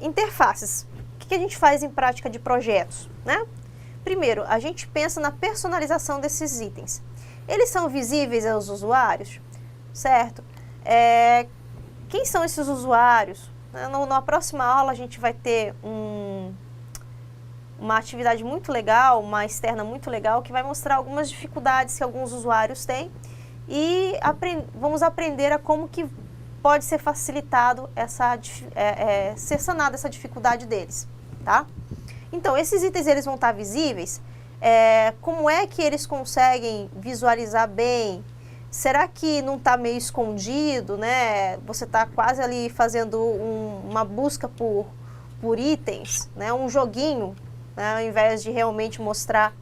interfaces. O que a gente faz em prática de projetos, né? Primeiro, a gente pensa na personalização desses itens. Eles são visíveis aos usuários, certo? Quem são esses usuários? Na próxima aula a gente vai ter uma atividade muito legal, uma externa muito legal, que vai mostrar algumas dificuldades que alguns usuários têm e vamos aprender a como que pode ser facilitado, ser sanada essa dificuldade deles, tá? Então, esses itens eles vão estar visíveis. Como é que eles conseguem visualizar bem? Será que não está meio escondido, né? Você está quase ali fazendo uma busca por itens, né? Um joguinho, né? Ao invés de realmente mostrar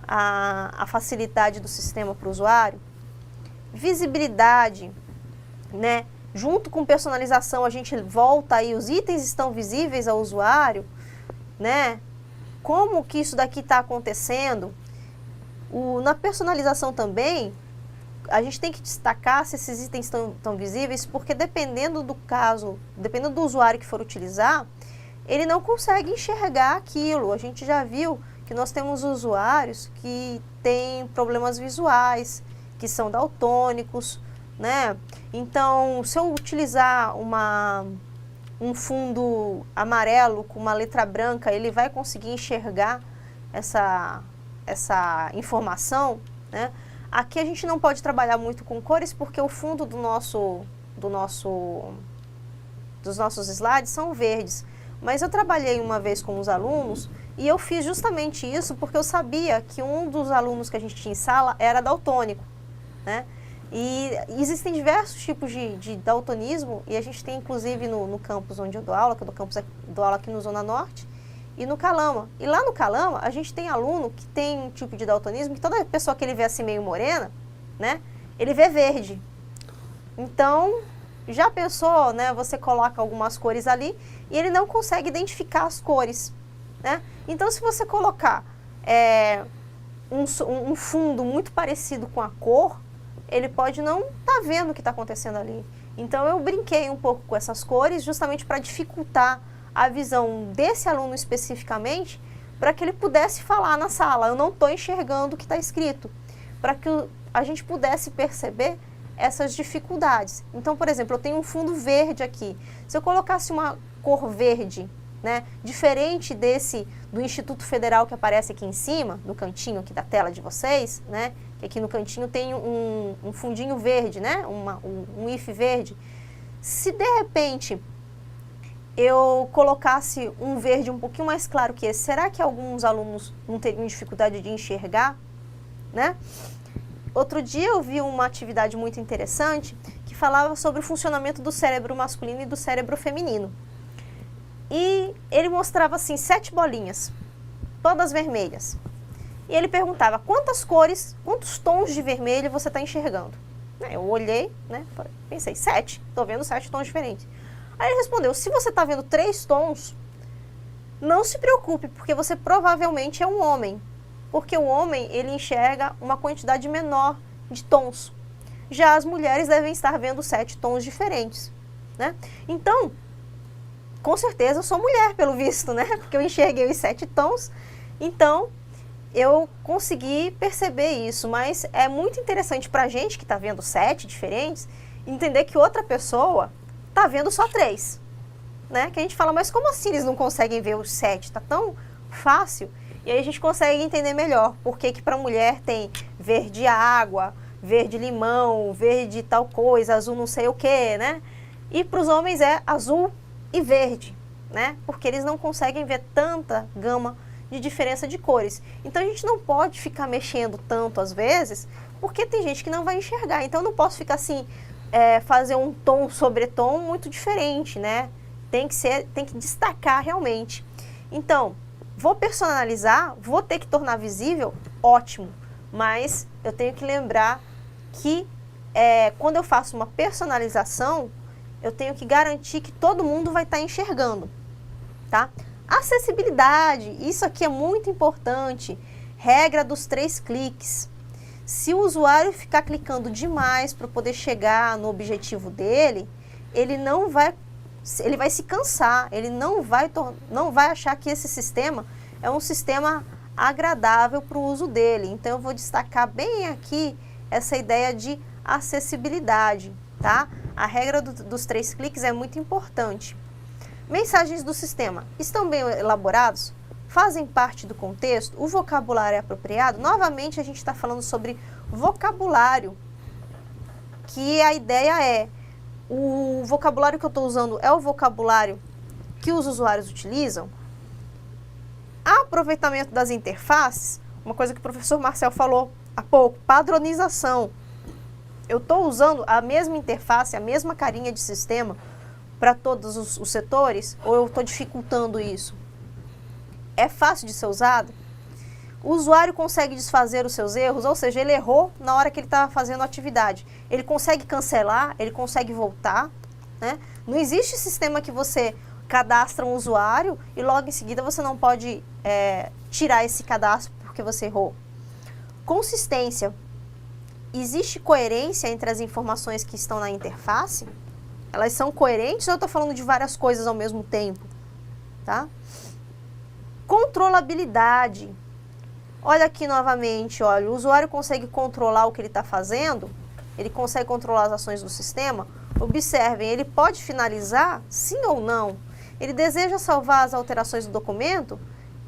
a facilidade do sistema para o usuário. Visibilidade, né? Junto com personalização, a gente volta aí, os itens estão visíveis ao usuário, né? Como que isso daqui está acontecendo? Na personalização também, a gente tem que destacar se esses itens estão visíveis, porque dependendo do caso, dependendo do usuário que for utilizar, ele não consegue enxergar aquilo. A gente já viu que nós temos usuários que têm problemas visuais, que são daltônicos, né? Então, se eu utilizar um fundo amarelo com uma letra branca, ele vai conseguir enxergar essa informação, né? Aqui a gente não pode trabalhar muito com cores, porque o fundo dos nossos slides são verdes. Mas eu trabalhei uma vez com os alunos e eu fiz justamente isso porque eu sabia que um dos alunos que a gente tinha em sala era daltônico, né? E existem diversos tipos de daltonismo, e a gente tem inclusive no campus onde eu dou aula, que eu dou aula aqui no Zona Norte, e no Calama. E lá no Calama, a gente tem aluno que tem um tipo de daltonismo, que toda pessoa que ele vê assim meio morena, né, ele vê verde. Então, já pensou, né, você coloca algumas cores ali, e ele não consegue identificar as cores, né? Então, se você colocar um fundo muito parecido com a cor, ele pode não estar vendo o que está acontecendo ali. Então, eu brinquei um pouco com essas cores, justamente para dificultar a visão desse aluno especificamente, para que ele pudesse falar na sala, eu não estou enxergando o que está escrito, para que a gente pudesse perceber essas dificuldades. Então, por exemplo, eu tenho um fundo verde aqui. Se eu colocasse uma cor verde, né, diferente do Instituto Federal que aparece aqui em cima, no cantinho aqui da tela de vocês, né, que aqui no cantinho tem um fundinho verde, né, um if verde. Se de repente eu colocasse um verde um pouquinho mais claro que esse, será que alguns alunos não teriam dificuldade de enxergar, né? Outro dia eu vi uma atividade muito interessante que falava sobre o funcionamento do cérebro masculino e do cérebro feminino. E ele mostrava assim 7 bolinhas, todas vermelhas. E ele perguntava quantos tons de vermelho você está enxergando. Eu olhei, né, pensei, 7, estou vendo 7 tons diferentes. Aí ele respondeu, se você está vendo 3 tons, não se preocupe, porque você provavelmente é um homem. Porque o homem, ele enxerga uma quantidade menor de tons. Já as mulheres devem estar vendo 7 tons diferentes, né? Então, com certeza eu sou mulher, pelo visto, né? Porque eu enxerguei os 7 tons, então eu consegui perceber isso. Mas é muito interessante para a gente que está vendo 7 diferentes, entender que outra pessoa está vendo só 3, né? Que a gente fala, mas como assim eles não conseguem ver os 7? Está tão fácil. E aí a gente consegue entender melhor por que para a mulher tem verde água, verde limão, verde tal coisa, azul não sei o que, né? E para os homens é azul e verde, né? Porque eles não conseguem ver tanta gama de diferença de cores. Então a gente não pode ficar mexendo tanto às vezes, porque tem gente que não vai enxergar. Então eu não posso ficar assim, fazer um tom sobre tom muito diferente, né? Tem que destacar realmente. Então, vou personalizar, vou ter que tornar visível, ótimo. Mas eu tenho que lembrar que quando eu faço uma personalização, eu tenho que garantir que todo mundo vai estar enxergando, tá? Acessibilidade, isso aqui é muito importante. Regra dos 3 cliques. Se o usuário ficar clicando demais para poder chegar no objetivo dele, ele não vai ele vai se cansar, ele não vai achar que esse sistema é um sistema agradável para o uso dele. Então, eu vou destacar bem aqui essa ideia de acessibilidade, tá? A regra dos 3 cliques é muito importante. Mensagens do sistema estão bem elaborados? Fazem parte do contexto? O vocabulário é apropriado? Novamente, a gente está falando sobre vocabulário, que a ideia é, o vocabulário que eu estou usando é o vocabulário que os usuários utilizam? Aproveitamento das interfaces, uma coisa que o professor Marcel falou há pouco, padronização. Eu estou usando a mesma interface, a mesma carinha de sistema para todos os setores, ou eu estou dificultando isso? É fácil de ser usado? O usuário consegue desfazer os seus erros, ou seja, ele errou na hora que ele estava fazendo a atividade. Ele consegue cancelar, ele consegue voltar, né? Não existe sistema que você cadastra um usuário e logo em seguida você não pode tirar esse cadastro porque você errou. Consistência. Existe coerência entre as informações que estão na interface? Elas são coerentes ou eu estou falando de várias coisas ao mesmo tempo? Tá? Controlabilidade. Olha aqui novamente, olha, o usuário consegue controlar o que ele está fazendo, ele consegue controlar as ações do sistema. Observem, ele pode finalizar, sim ou não? Ele deseja salvar as alterações do documento?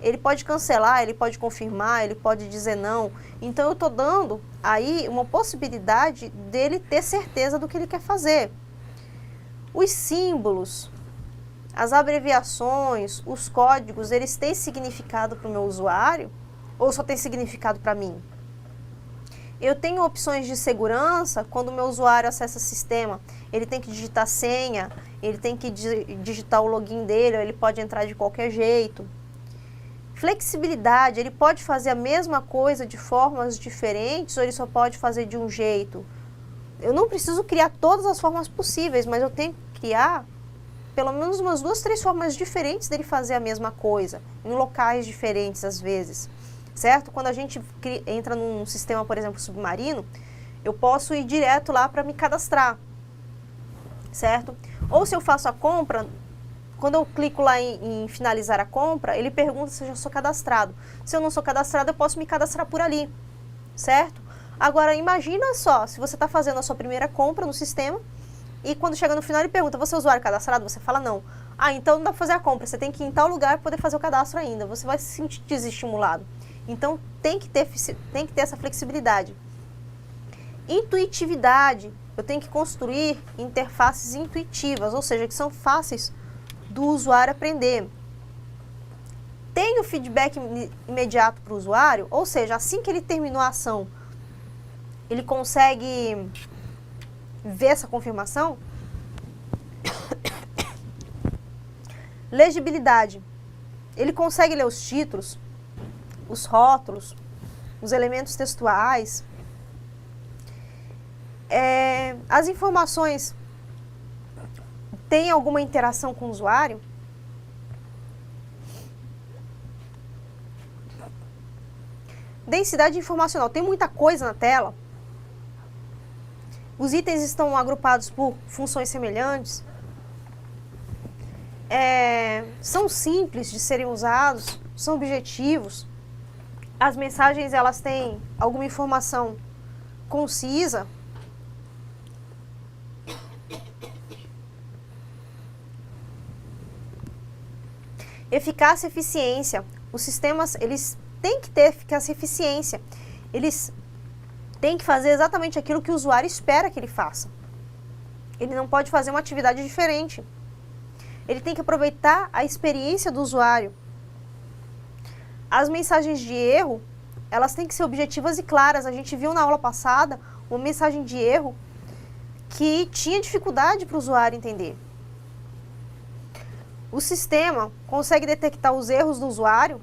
Ele pode cancelar, ele pode confirmar, ele pode dizer não. Então, eu estou dando aí uma possibilidade dele ter certeza do que ele quer fazer. Os símbolos, as abreviações, os códigos, eles têm significado para o meu usuário ou só tem significado para mim? Eu tenho opções de segurança quando o meu usuário acessa o sistema. Ele tem que digitar senha, ele tem que digitar o login dele, ou ele pode entrar de qualquer jeito. Flexibilidade, ele pode fazer a mesma coisa de formas diferentes ou ele só pode fazer de um jeito? Eu não preciso criar todas as formas possíveis, mas eu tenho que criar pelo menos umas 2, 3 formas diferentes dele fazer a mesma coisa, em locais diferentes às vezes. Certo? Quando a gente entra num sistema, por exemplo, submarino, eu posso ir direto lá para me cadastrar, certo? Ou se eu faço a compra, quando eu clico lá em finalizar a compra, ele pergunta se eu já sou cadastrado. Se eu não sou cadastrado, eu posso me cadastrar por ali, certo? Agora, imagina só, se você está fazendo a sua primeira compra no sistema e quando chega no final ele pergunta, você é usuário cadastrado? Você fala não. Ah, então não dá para fazer a compra, você tem que ir em tal lugar para poder fazer o cadastro ainda. Você vai se sentir desestimulado. Então, tem que ter essa flexibilidade. Intuitividade. Eu tenho que construir interfaces intuitivas, ou seja, que são fáceis do usuário aprender. Tem o feedback imediato para o usuário, ou seja, assim que ele terminou a ação, ele consegue ver essa confirmação. Legibilidade. Ele consegue ler os títulos, os rótulos, os elementos textuais. As informações têm alguma interação com o usuário? Densidade informacional. Tem muita coisa na tela? Os itens estão agrupados por funções semelhantes? São simples de serem usados? São objetivos? As mensagens, elas têm alguma informação concisa? Eficácia e eficiência. Os sistemas, eles têm que ter eficácia e eficiência. Eles têm que fazer exatamente aquilo que o usuário espera que ele faça. Ele não pode fazer uma atividade diferente. Ele tem que aproveitar a experiência do usuário. As mensagens de erro, elas têm que ser objetivas e claras. A gente viu na aula passada uma mensagem de erro que tinha dificuldade para o usuário entender. O sistema consegue detectar os erros do usuário